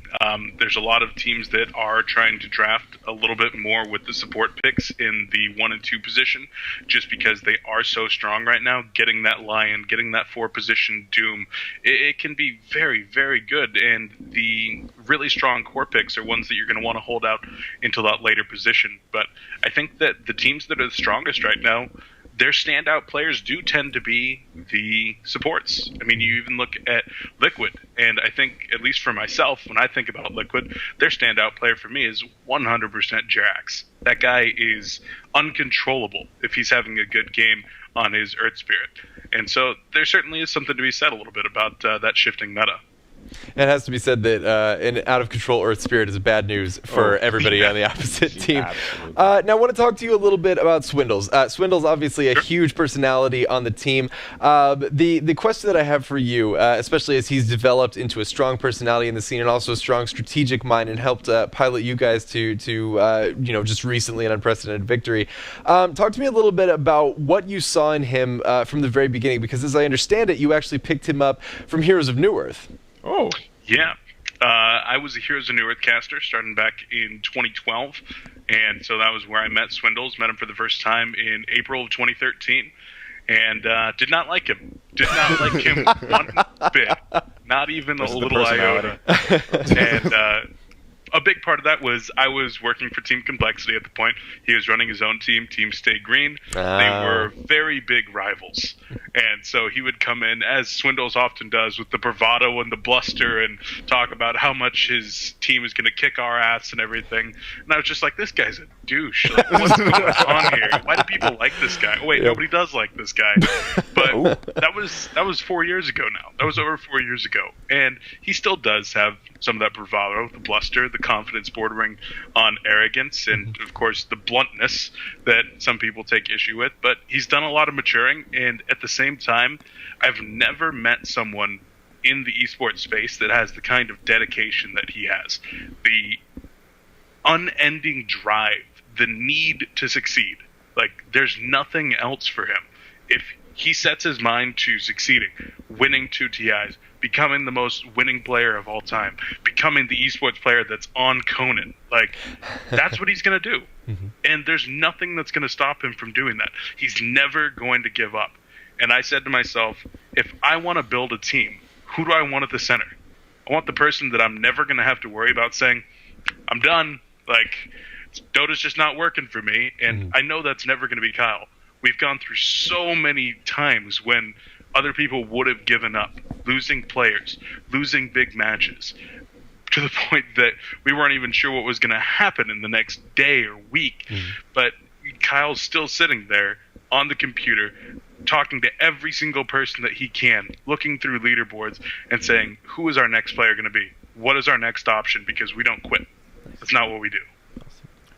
There's a lot of teams that are trying to draft a little bit more with the support picks in the 1 and 2 position, just because they are so strong right now. Getting that Lion, getting that 4 position Doom, it can be very, very good. And the really strong core picks are ones that you're going to want to hold out until that later position. But I think that the teams that are the strongest right now, their standout players do tend to be the supports. I mean, you even look at Liquid, and I think, at least for myself, when I think about Liquid, their standout player for me is 100% Jerax. That guy is uncontrollable if he's having a good game on his Earth Spirit. And so there certainly is something to be said a little bit about that shifting meta. It has to be said that an out-of-control Earth Spirit is bad news for everybody on the opposite team. Now, I want to talk to you a little bit about Swindles. Swindles, obviously a huge personality on the team. The question that I have for you, especially as he's developed into a strong personality in the scene and also a strong strategic mind and helped pilot you guys to just recently an unprecedented victory. Talk to me a little bit about what you saw in him from the very beginning, because as I understand it, you actually picked him up from Heroes of Newerth. Oh. Yeah. I was a Heroes of Newerth caster starting back in 2012, and so that was where I met Swindles. Met him for the first time in April of 2013, and did not like him. Did not like him one bit. Not even a little iota. And a big part of that was I was working for Team Complexity at the point. He was running his own team, Team Stay Green. They were very big rivals. And so he would come in, as Swindles often does, with the bravado and the bluster and talk about how much his team is going to kick our ass and everything. And I was just like, this guy's a douche. Like, what's going on here? Why do people like this guy? Oh, wait, nobody does like this guy. But that was 4 years ago now. That was over 4 years ago. And he still does have some of that bravado, the bluster, the confidence bordering on arrogance, and of course the bluntness that some people take issue with. But he's done a lot of maturing, and at the same time, I've never met someone in the esports space that has the kind of dedication that he has. The unending drive, the need to succeed. Like, there's nothing else for him. If he sets his mind to succeeding, winning 2 TIs, becoming the most winning player of all time, becoming the esports player that's on Conan. Like, that's what he's going to do. And there's nothing that's going to stop him from doing that. He's never going to give up. And I said to myself, if I want to build a team, who do I want at the center? I want the person that I'm never going to have to worry about saying, I'm done. Like, Dota's just not working for me. And I know that's never going to be Kyle. We've gone through so many times when other people would have given up, losing players, losing big matches, to the point that we weren't even sure what was going to happen in the next day or week. But Kyle's still sitting there on the computer, talking to every single person that he can, looking through leaderboards and saying, who is our next player going to be? What is our next option? Because we don't quit. That's not what we do.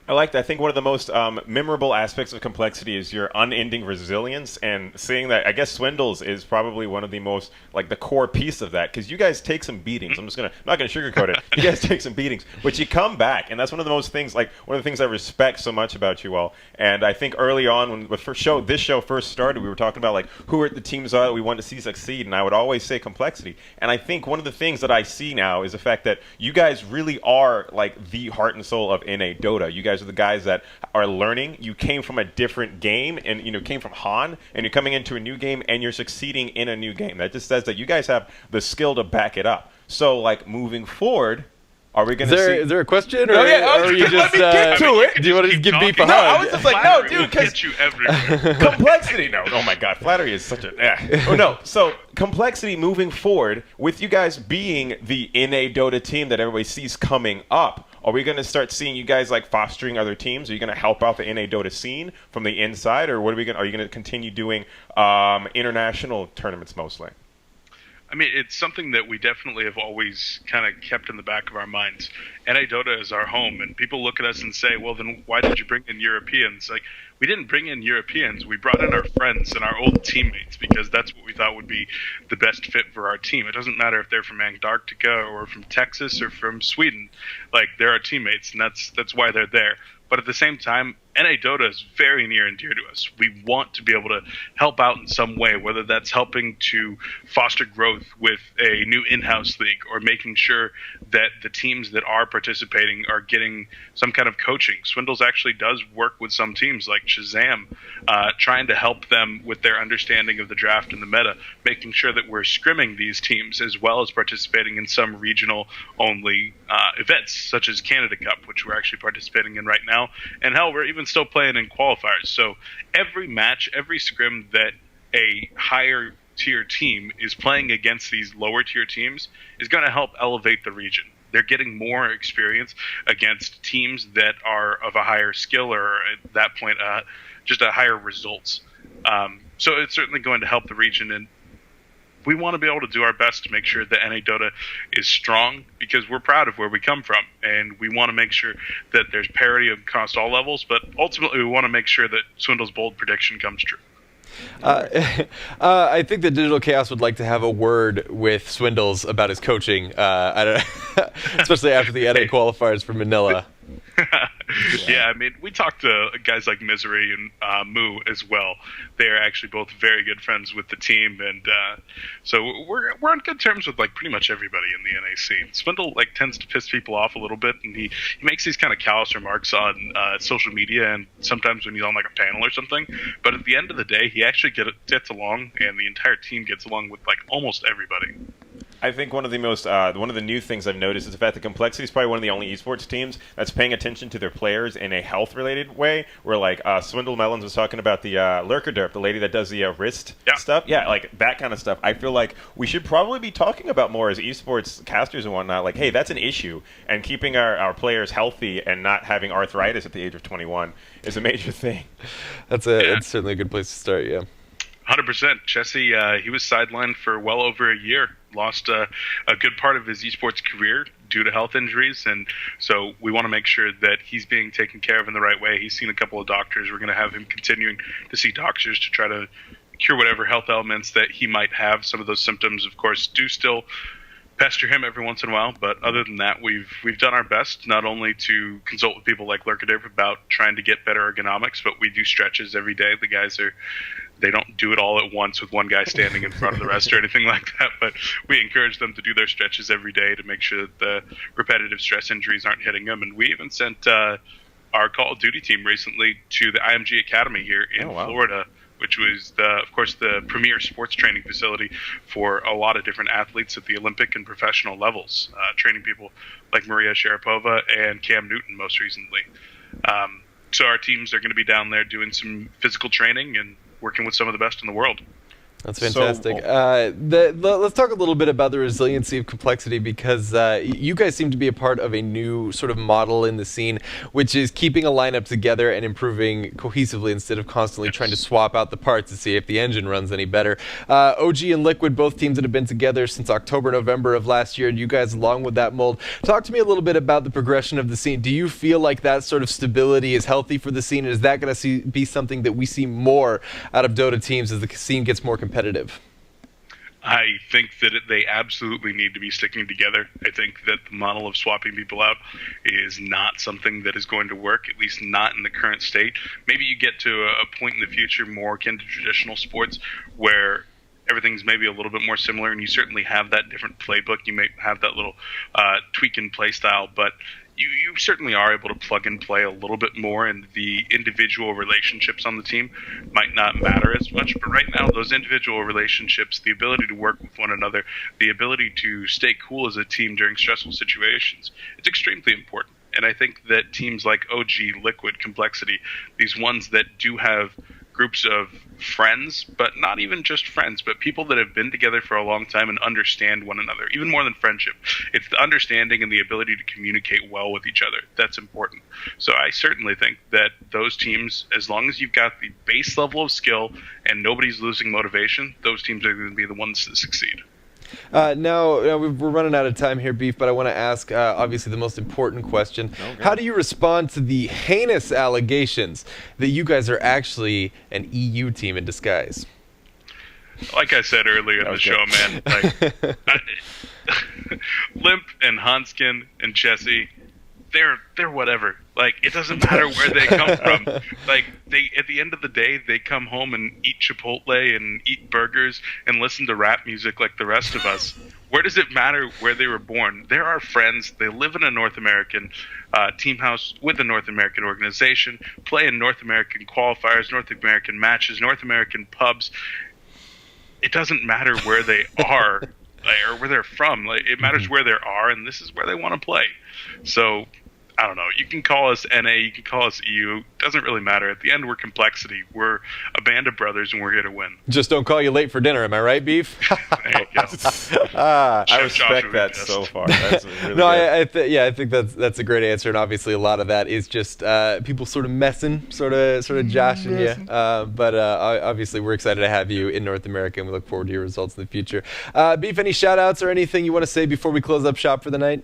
I like that. I think one of the most memorable aspects of Complexity is your unending resilience, and seeing that, I guess Swindles is probably one of the most, like, the core piece of that, because you guys take some beatings. I'm not going to sugarcoat it. You guys take some beatings, but you come back, and that's one of the most things, like, one of the things I respect so much about you all. And I think early on, when this show first started, we were talking about, like, who are the teams that we want to see succeed, and I would always say Complexity. And I think one of the things that I see now is the fact that you guys really are, like, the heart and soul of NA Dota. You guys are the guys that are learning. You came from a different game, and came from Han, and you're coming into a new game, and you're succeeding in a new game. That just says that you guys have the skill to back it up. So, like, moving forward, are we going to see? Is there a question, or, or are you just? Let me get to it. Do you want to just give Beef a hug? No, I was just like, no, dude, because get you everywhere. Complexity. No, oh my God, flattery is such a. Oh no, so Complexity moving forward with you guys being the NA Dota team that everybody sees coming up. Are we going to start seeing you guys, like, fostering other teams? Are you going to help out the NA Dota scene from the inside, or what are you going to continue doing international tournaments mostly? I mean, it's something that we definitely have always kind of kept in the back of our minds. NA Dota is our home, and people look at us and say, well, then why did you bring in Europeans? Like, we didn't bring in Europeans. We brought in our friends and our old teammates, because that's what we thought would be the best fit for our team. It doesn't matter if they're from Antarctica or from Texas or from Sweden. Like, they're our teammates, and that's why they're there. But at the same time, NA Dota is very near and dear to us. We want to be able to help out in some way, whether that's helping to foster growth with a new in-house league, or making sure that the teams that are participating are getting some kind of coaching. Swindles actually does work with some teams like Shazam, trying to help them with their understanding of the draft and the meta, making sure that we're scrimming these teams as well as participating in some regional-only events, such as Canada Cup, which we're actually participating in right now. And hell, we're even still playing in qualifiers. So every match, every scrim that a higher tier team is playing against these lower tier teams is going to help elevate the region. They're getting more experience against teams that are of a higher skill, or at that point, just a higher results. So it's certainly going to help the region, and we want to be able to do our best to make sure that NA Dota is strong, because we're proud of where we come from, and we want to make sure that there's parity across all levels, but ultimately we want to make sure that Swindle's bold prediction comes true. I think that Digital Chaos would like to have a word with Swindles about his coaching, I don't especially after the NA qualifiers for Manila. Yeah, I mean, we talked to guys like Misery and Moo as well. They are actually both very good friends with the team, and so we're on good terms with, like, pretty much everybody in the NA scene. Swindle, like, tends to piss people off a little bit, and he makes these kind of callous remarks on social media, and sometimes when he's on, like, a panel or something. But at the end of the day, he actually gets along, and the entire team gets along with, like, almost everybody. I think one of the new things I've noticed is the fact that Complexity is probably one of the only esports teams that's paying attention to their players in a health-related way. Where like Swindle Melons was talking about the Lurker Derp, the lady that does the wrist stuff. Yeah, like that kind of stuff. I feel like we should probably be talking about more as esports casters and whatnot. Like, hey, that's an issue, and keeping our players healthy and not having arthritis at the age of 21 is a major thing. That's certainly a good place to start. Yeah. 100%. Jesse, he was sidelined for well over a year. Lost a good part of his esports career due to health injuries, and so we want to make sure that he's being taken care of in the right way. He's seen a couple of doctors. We're going to have him continuing to see doctors to try to cure whatever health elements that he might have. Some of those symptoms, of course, do still pester him every once in a while, but other than that, we've done our best not only to consult with people like Lurkadev about trying to get better ergonomics, but we do stretches every day. The guys they don't do it all at once with one guy standing in front of the rest or anything like that, but we encourage them to do their stretches every day to make sure that the repetitive stress injuries aren't hitting them. And we even sent our Call of Duty team recently to the IMG Academy here in Florida, which was, of course, the premier sports training facility for a lot of different athletes at the Olympic and professional levels, training people like Maria Sharapova and Cam Newton most recently. So our teams are going to be down there doing some physical training and working with some of the best in the world. That's fantastic. Let's talk a little bit about the resiliency of Complexity, because you guys seem to be a part of a new sort of model in the scene, which is keeping a lineup together and improving cohesively instead of constantly trying to swap out the parts to see if the engine runs any better. OG and Liquid, both teams that have been together since October, November of last year, and you guys along with that mold. Talk to me a little bit about the progression of the scene. Do you feel like that sort of stability is healthy for the scene? And is that going to be something that we see more out of Dota teams as the scene gets more competitive? I think that they absolutely need to be sticking together. I think that the model of swapping people out is not something that is going to work, at least not in the current state. Maybe you get to a point in the future more akin to traditional sports where everything's maybe a little bit more similar, and you certainly have that different playbook. You may have that little tweak in play style, but you certainly are able to plug and play a little bit more, and the individual relationships on the team might not matter as much. But right now, those individual relationships, the ability to work with one another, the ability to stay cool as a team during stressful situations, it's extremely important. And I think that teams like OG, Liquid, Complexity, these ones that do have groups of friends, but not even just friends, but people that have been together for a long time and understand one another, even more than friendship. It's the understanding and the ability to communicate well with each other. That's important. So I certainly think that those teams, as long as you've got the base level of skill and nobody's losing motivation, those teams are going to be the ones that succeed. Now, we're running out of time here, Beef, but I want to ask, obviously, the most important question. Okay. How do you respond to the heinous allegations that you guys are actually an EU team in disguise? Like I said earlier in the show, man, Limp and Hanskin and Jesse, they're whatever. Like, it doesn't matter where they come from. Like, at the end of the day, they come home and eat Chipotle and eat burgers and listen to rap music like the rest of us. Where does it matter where they were born? They're our friends. They live in a North American team house with a North American organization, play in North American qualifiers, North American matches, North American pubs. It doesn't matter where they are or where they're from. Like, it matters where they are, and this is where they want to play. So, I don't know. You can call us NA, you can call us EU. It doesn't really matter. At the end, we're Complexity. We're a band of brothers, and we're here to win. Just don't call you late for dinner. Am I right, Beef? There you go. I respect that so far. That's really no, I think that's a great answer, and obviously a lot of that is just people sort of messing, sort of joshing you. But obviously, we're excited to have you in North America, and we look forward to your results in the future. Beef, any shout-outs or anything you want to say before we close up shop for the night?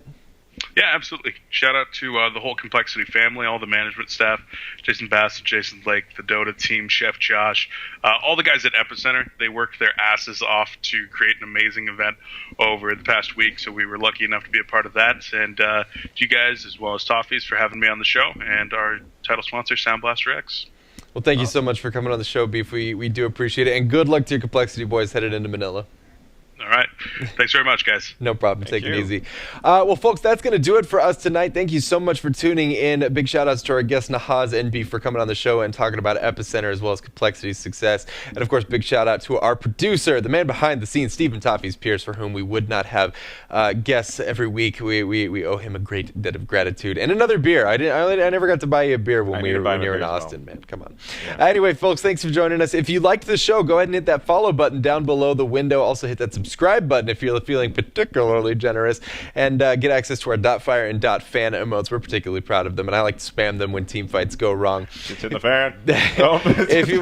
Yeah, absolutely. Shout out to the whole Complexity family, all the management staff, Jason Bassett, Jason Lake, the Dota team, Chef Josh, all the guys at Epicenter. They worked their asses off to create an amazing event over the past week, so we were lucky enough to be a part of that. And to you guys, as well as Toffees, for having me on the show, and our title sponsor, Sound Blaster X. Well, thank you so much for coming on the show, Beef. We do appreciate it, and good luck to your Complexity boys headed into Manila. All All right. Thanks very much, guys. No problem. Take it easy. Well, folks, that's going to do it for us tonight. Thank you so much for tuning in. Big shout-outs to our guest, Nahaz and Beef, for coming on the show and talking about Epicenter as well as Complexity's success. And, of course, big shout-out to our producer, the man behind the scenes, Stephen Toffees Pierce, for whom we would not have guests every week. We owe him a great debt of gratitude. And another beer. I never got to buy you a beer when we were in Austin, man. Come on. Yeah. Anyway, folks, thanks for joining us. If you liked the show, go ahead and hit that follow button down below the window. Also hit that subscribe button if you're feeling particularly generous, and get access to our .fire and .fan emotes. We're particularly proud of them, and I like to spam them when team fights go wrong. It's in the fan. If you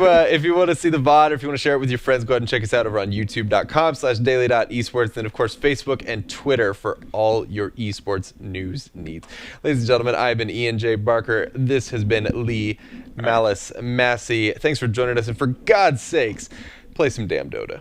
want to see the VOD, or if you want to share it with your friends, go ahead and check us out over on youtube.com/daily.esports, and of course Facebook and Twitter for all your esports news needs. Ladies and gentlemen, I've been Ian J. Barker. This has been Lee Malice Massey. Thanks for joining us, and for God's sakes, play some damn Dota.